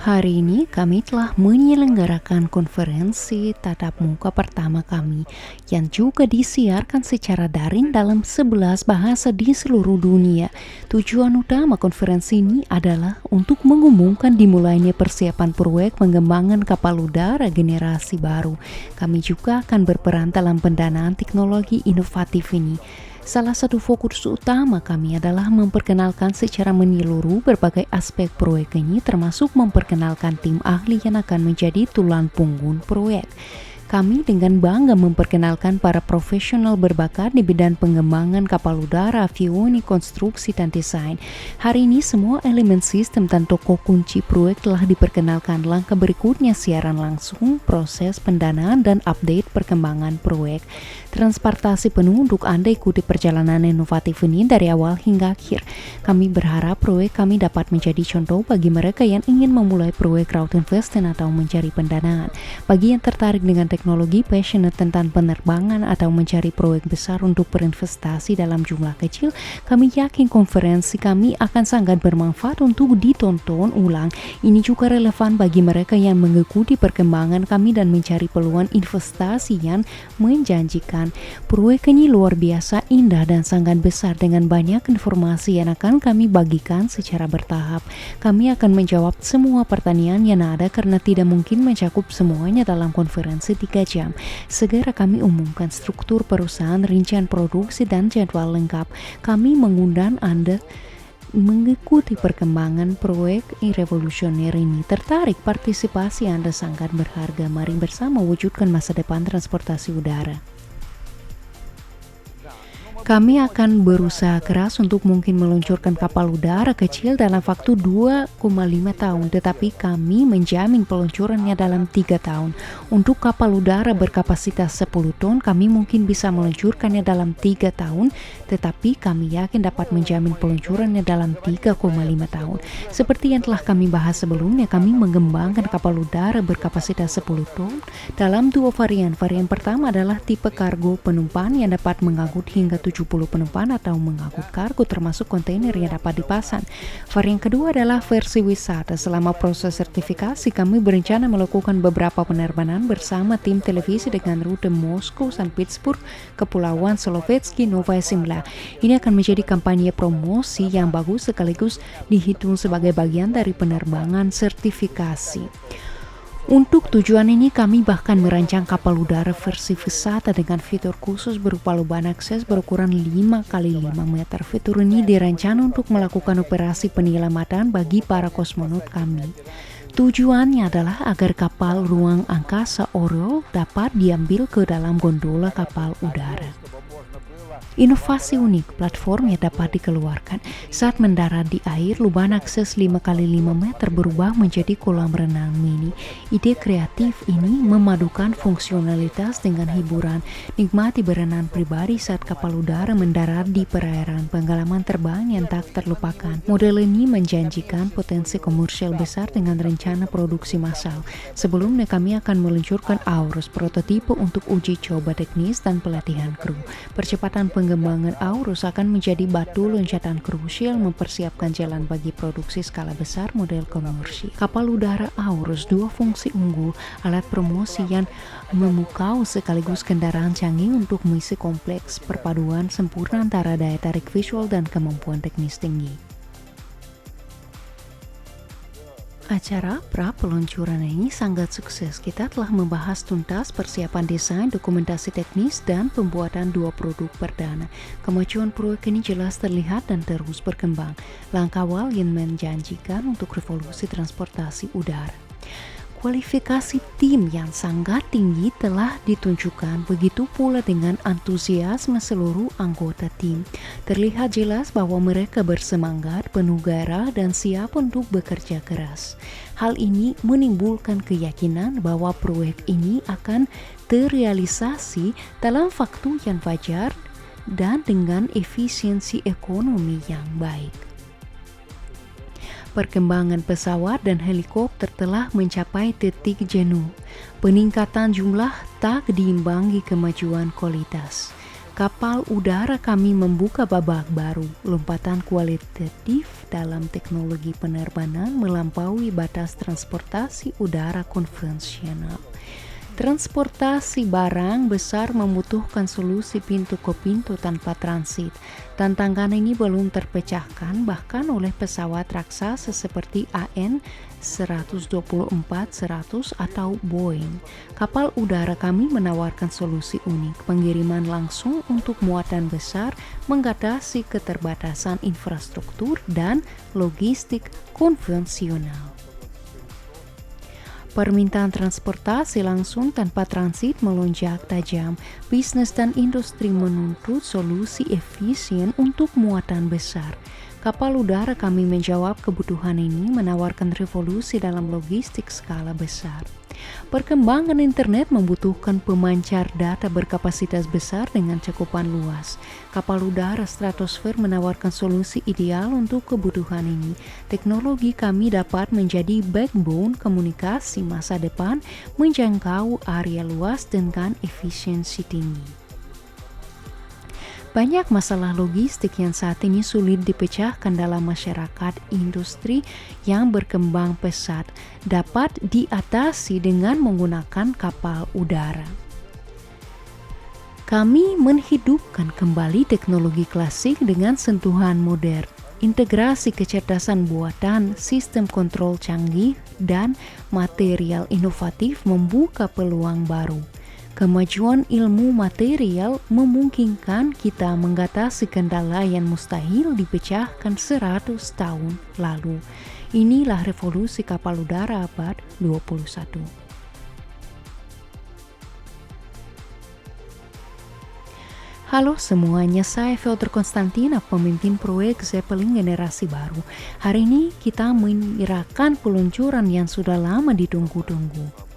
Hari ini kami telah menyelenggarakan konferensi tatap muka pertama kami yang juga disiarkan secara daring dalam 11 bahasa di seluruh dunia. Tujuan utama konferensi ini adalah untuk mengumumkan dimulainya persiapan proyek pengembangan kapal udara generasi baru. Kami juga akan berperan dalam pendanaan teknologi inovatif ini. Salah satu fokus utama kami adalah memperkenalkan secara menyeluruh berbagai aspek proyek ini, termasuk memperkenalkan tim ahli yang akan menjadi tulang punggung proyek. Kami dengan bangga memperkenalkan para profesional berbakat di bidang pengembangan kapal udara, avionik, konstruksi, dan desain. Hari ini semua elemen sistem dan tokoh kunci proyek telah diperkenalkan. Langkah berikutnya siaran langsung, proses pendanaan, dan update perkembangan proyek. Transportasi penuh untuk Anda ikuti perjalanan inovatif ini dari awal hingga akhir. Kami berharap proyek kami dapat menjadi contoh bagi mereka yang ingin memulai proyek crowd investing atau mencari pendanaan. Bagi yang tertarik dengan teknologi, passionate tentang penerbangan, atau mencari proyek besar untuk berinvestasi dalam jumlah kecil, kami yakin konferensi kami akan sangat bermanfaat untuk ditonton ulang. Ini juga relevan bagi mereka yang mengikuti perkembangan kami dan mencari peluang investasi yang menjanjikan. Proyek ini luar biasa indah dan sangat besar dengan banyak informasi yang akan kami bagikan secara bertahap. Kami akan menjawab semua pertanyaan yang ada karena tidak mungkin mencakup semuanya dalam konferensi 3 jam. Segera kami umumkan struktur perusahaan, rincian produksi, dan jadwal lengkap. Kami mengundang Anda mengikuti perkembangan proyek revolusioner ini. Tertarik? Partisipasi Anda sangat berharga. Mari bersama wujudkan masa depan transportasi udara. Kami akan berusaha keras untuk mungkin meluncurkan kapal udara kecil dalam waktu 2,5 tahun, tetapi kami menjamin peluncurannya dalam 3 tahun. Untuk kapal udara berkapasitas 10 ton, kami mungkin bisa meluncurkannya dalam 3 tahun, tetapi kami yakin dapat menjamin peluncurannya dalam 3,5 tahun. Seperti yang telah kami bahas sebelumnya, kami mengembangkan kapal udara berkapasitas 10 ton dalam 2 varian. Varian pertama adalah tipe kargo penumpang yang dapat mengangkut hingga 70 penumpang atau mengangkut kargo termasuk kontainer yang dapat dipasang. Varian kedua adalah versi wisata. Selama proses sertifikasi, kami berencana melakukan beberapa penerbangan bersama tim televisi dengan rute Moskow, St. Petersburg, Kepulauan Solovetsky, Novaya Zemlya. Ini akan menjadi kampanye promosi yang bagus sekaligus dihitung sebagai bagian dari penerbangan sertifikasi. Untuk tujuan ini kami bahkan merancang kapal udara versi wisata dengan fitur khusus berupa lubang akses berukuran 5x5 meter. Fitur ini dirancang untuk melakukan operasi penyelamatan bagi para kosmonot kami. Tujuannya adalah agar kapal ruang angkasa Orion dapat diambil ke dalam gondola kapal udara. Inovasi unik platform yang dapat dikeluarkan saat mendarat di air. Lubang akses 5x5 meter berubah menjadi kolam renang mini. Ide kreatif ini memadukan fungsionalitas dengan hiburan. Nikmati berenang pribadi saat kapal udara mendarat di perairan, pengalaman terbang yang tak terlupakan. Model ini menjanjikan potensi komersial besar dengan rencana produksi massal. Sebelumnya kami akan meluncurkan Aurus, prototipe untuk uji coba teknis dan pelatihan kru. Percepatan pengembangan Aurus akan menjadi batu loncatan krusial mempersiapkan jalan bagi produksi skala besar model komersial. Kapal udara Aurus, 2 fungsi unggul, alat promosi yang memukau sekaligus kendaraan canggih untuk misi kompleks, perpaduan sempurna antara daya tarik visual dan kemampuan teknis tinggi. Acara pra-peluncuran ini sangat sukses. Kita telah membahas tuntas persiapan desain, dokumentasi teknis, dan pembuatan 2 produk perdana. Kemajuan proyek ini jelas terlihat dan terus berkembang. Langkah awal yang menjanjikan untuk revolusi transportasi udara. Kualifikasi tim yang sangat tinggi telah ditunjukkan, begitu pula dengan antusiasme seluruh anggota tim. Terlihat jelas bahwa mereka bersemangat, penuh gairah, dan siap untuk bekerja keras. Hal ini menimbulkan keyakinan bahwa proyek ini akan terrealisasi dalam waktu yang wajar dan dengan efisiensi ekonomi yang baik. Perkembangan pesawat dan helikopter telah mencapai titik jenuh. Peningkatan jumlah tak diimbangi kemajuan kualitas. Kapal udara kami membuka babak baru, lompatan kualitatif dalam teknologi penerbangan melampaui batas transportasi udara konvensional. Transportasi barang besar membutuhkan solusi pintu ke pintu tanpa transit. Tantangan ini belum terpecahkan bahkan oleh pesawat raksasa seperti AN-124-100 atau Boeing. Kapal udara kami menawarkan solusi unik, pengiriman langsung untuk muatan besar, mengatasi keterbatasan infrastruktur dan logistik konvensional. Permintaan transportasi langsung tanpa transit melonjak tajam. Bisnis dan industri menuntut solusi efisien untuk muatan besar. Kapal udara kami menjawab kebutuhan ini, menawarkan revolusi dalam logistik skala besar. Perkembangan internet membutuhkan pemancar data berkapasitas besar dengan cakupan luas. Kapal udara stratosfer menawarkan solusi ideal untuk kebutuhan ini. Teknologi kami dapat menjadi backbone komunikasi masa depan, menjangkau area luas dengan efisiensi tinggi. Banyak masalah logistik yang saat ini sulit dipecahkan dalam masyarakat industri yang berkembang pesat dapat diatasi dengan menggunakan kapal udara. Kami menghidupkan kembali teknologi klasik dengan sentuhan modern. Integrasi kecerdasan buatan, sistem kontrol canggih, dan material inovatif membuka peluang baru. Kemajuan ilmu material memungkinkan kita mengatasi kendala yang mustahil dipecahkan 100 tahun lalu. Inilah revolusi kapal udara abad 21. Halo semuanya, saya Fyodor Konstantina, pemimpin proyek Zeppelin generasi baru. Hari ini kita menyerahkan peluncuran yang sudah lama ditunggu-tunggu.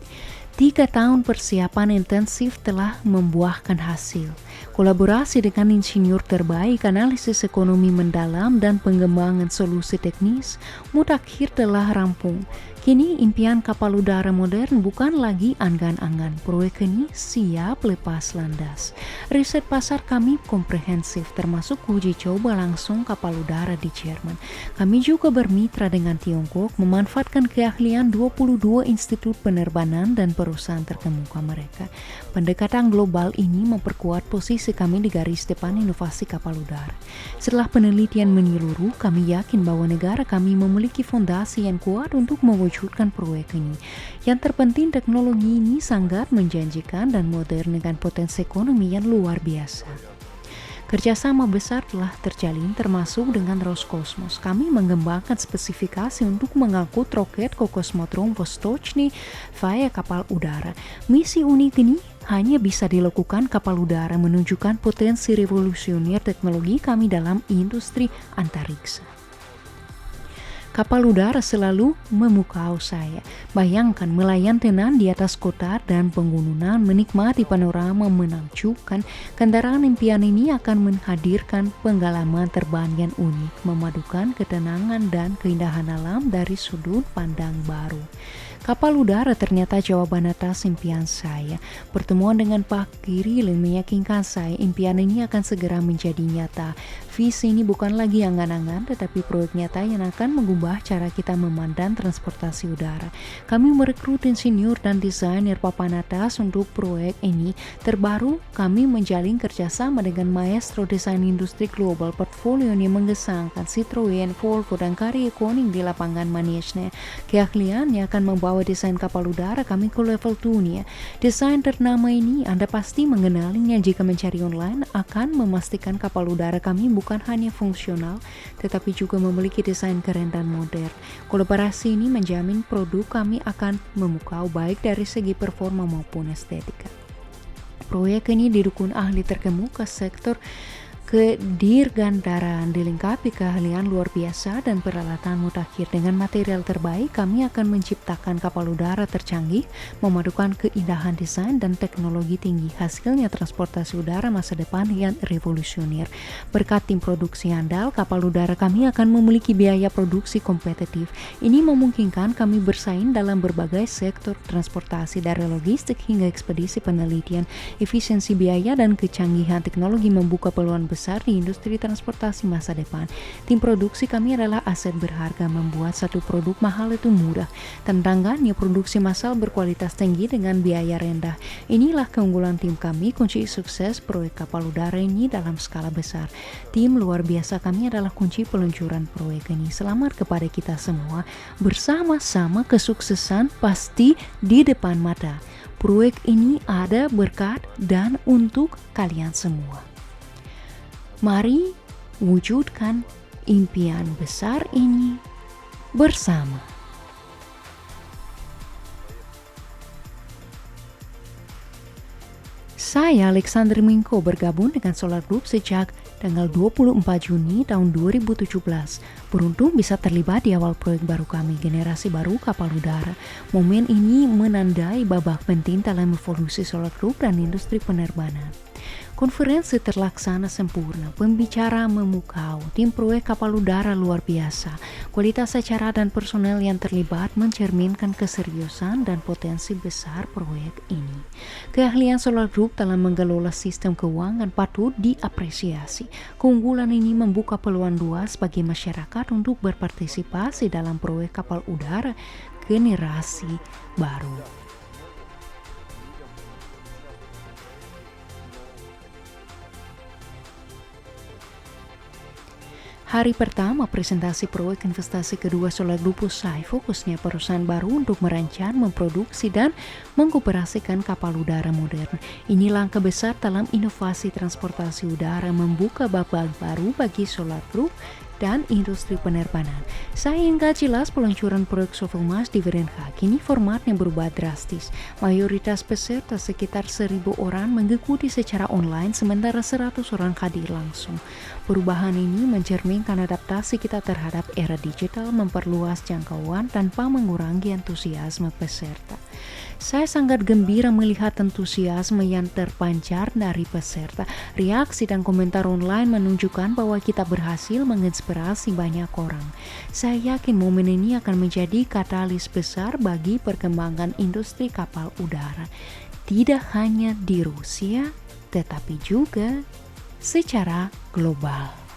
3 tahun persiapan intensif telah membuahkan hasil. Kolaborasi dengan insinyur terbaik, analisis ekonomi mendalam, dan pengembangan solusi teknis, mutakhir telah rampung. Kini impian kapal udara modern bukan lagi angan-angan. Proyek ini siap lepas landas. Riset pasar kami komprehensif, termasuk uji coba langsung kapal udara di Jerman. Kami juga bermitra dengan Tiongkok, memanfaatkan keahlian 22 institut penerbangan dan perusahaan terkemuka mereka. Pendekatan global ini memperkuat posisi kami di garis depan inovasi kapal udara. Setelah penelitian menyeluruh, kami yakin bahwa negara kami memiliki fondasi yang kuat untuk mewujudkan proyek ini. Yang terpenting, teknologi ini sangat menjanjikan dan modern dengan potensi ekonomi yang luar biasa. Kerjasama besar telah terjalin termasuk dengan Roskosmos. Kami mengembangkan spesifikasi untuk mengangkut roket ke Kosmodrom Vostochny via kapal udara. Misi unik ini hanya bisa dilakukan kapal udara, menunjukkan potensi revolusioner teknologi kami dalam industri antariksa. Kapal udara selalu memukau saya. Bayangkan melayan tenang di atas kota dan pegunungan, menikmati panorama menakjubkan. Kendaraan impian ini akan menghadirkan pengalaman terbang yang unik, memadukan ketenangan dan keindahan alam dari sudut pandang baru. Kapal udara ternyata jawaban atas impian saya. Pertemuan dengan Pak Kiril meyakinkan saya impian ini akan segera menjadi nyata. Visi ini bukan lagi angan-angan, tetapi proyek nyata yang akan mengubah cara kita memandang transportasi udara. Kami merekrut insinyur dan desainer papan atas untuk proyek ini. Terbaru, kami menjalin kerjasama dengan maestro desain industri global, portfolio yang mengesankan Citroën, Volvo, dan karya ikonik di lapangan Manege. Keahlian yang akan membawa desain kapal udara kami ke level dunia. Desain ternama ini Anda pasti mengenalinya jika mencari online, akan memastikan kapal udara kami bukan hanya fungsional, tetapi juga memiliki desain keren dan modern. Kolaborasi ini menjamin produk kami akan memukau baik dari segi performa maupun estetika. Proyek ini didukung ahli terkemuka sektor Kedirgandaraan dilengkapi keahlian luar biasa dan peralatan mutakhir. Dengan material terbaik, kami akan menciptakan kapal udara tercanggih, memadukan keindahan desain dan teknologi tinggi. Hasilnya transportasi udara masa depan yang revolusioner. Berkat tim produksi andal, kapal udara kami akan memiliki biaya produksi kompetitif. Ini memungkinkan kami bersaing dalam berbagai sektor transportasi, dari logistik hingga ekspedisi penelitian. Efisiensi biaya dan kecanggihan teknologi membuka peluang besar di industri transportasi masa depan. Tim produksi kami adalah aset berharga. Membuat satu produk mahal itu mudah. Tantangannya produksi massal berkualitas tinggi dengan biaya rendah. Inilah keunggulan tim kami, kunci sukses proyek kapal udara ini dalam skala besar. Tim luar biasa kami adalah kunci peluncuran proyek ini. Selamat kepada kita semua. Bersama-sama kesuksesan pasti di depan mata. Proyek ini ada berkat dan untuk kalian semua. Mari wujudkan impian besar ini bersama. Saya Alexander Minko bergabung dengan Solar Group sejak tanggal 24 Juni tahun 2017. Beruntung bisa terlibat di awal proyek baru kami, generasi baru kapal udara. Momen ini menandai babak penting dalam evolusi Solar Group dan industri penerbangan. Konferensi terlaksana sempurna, pembicara memukau, tim proyek kapal udara luar biasa. Kualitas acara dan personel yang terlibat mencerminkan keseriusan dan potensi besar proyek ini. Keahlian Solar Group dalam mengelola sistem keuangan patut diapresiasi. Keunggulan ini membuka peluang luas bagi masyarakat untuk berpartisipasi dalam proyek kapal udara generasi baru. Hari pertama presentasi proyek investasi kedua Solar Group usai, fokusnya perusahaan baru untuk merancang, memproduksi, dan mengoperasikan kapal udara modern. Ini langkah besar dalam inovasi transportasi udara, membuka babak baru bagi Solar Group dan industri penerbangan. Saya ingin jelas peluncuran proyek Sovelmash di VNH. Kini formatnya berubah drastis. Mayoritas peserta sekitar 1.000 orang mengikuti secara online, sementara 100 orang hadir langsung. Perubahan ini mencerminkan adaptasi kita terhadap era digital, memperluas jangkauan tanpa mengurangi antusiasme peserta. Saya sangat gembira melihat antusiasme yang terpancar dari peserta. Reaksi dan komentar online menunjukkan bahwa kita berhasil menginspirasi banyak orang. Saya yakin momen ini akan menjadi katalis besar bagi perkembangan industri kapal udara. Tidak hanya di Rusia, tetapi juga secara global.